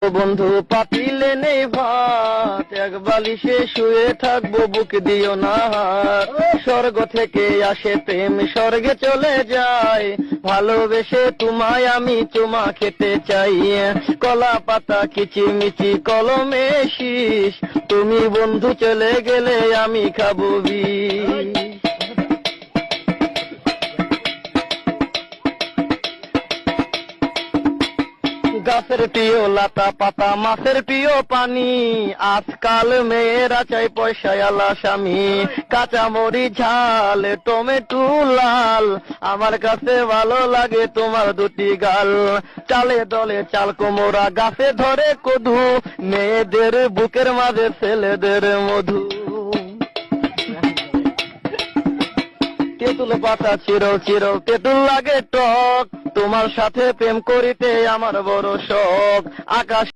বন্ধু পাতিলে নেই ভাত, এক বালিশে শুয়ে থাকবো, বুক দিও না হাত। স্বর্গ থেকে আসে প্রেম, স্বর্গে চলে যায়, ভালোবেসে তোমায় আমি চুমা খেতে চাই। কলা পাতা কিচিমিচি কলমে শীষ, তুমি বন্ধু চলে গেলে আমি খাবো বিষ। গাছের প্রিয় লতা পাতা, মাছের প্রিয় পানি, আজকাল মেয়েরা চাই পয়সাওয়ালা স্বামী। কাঁচামরি ঝাল, টমেটো লাল, আমার কাছে ভালো লাগে তোমার দুটি গাল। চালে দলে চাল কোমরা, গাছে ধরে কদু, মেয়েদের বুকের মাঝে ছেলেদের মধু। তেঁতুল পাতা চিরো চিরো, তেঁতুল লাগে টক, তোমার সাথে প্রেম করিতে আমার বড় শখ। আকাশ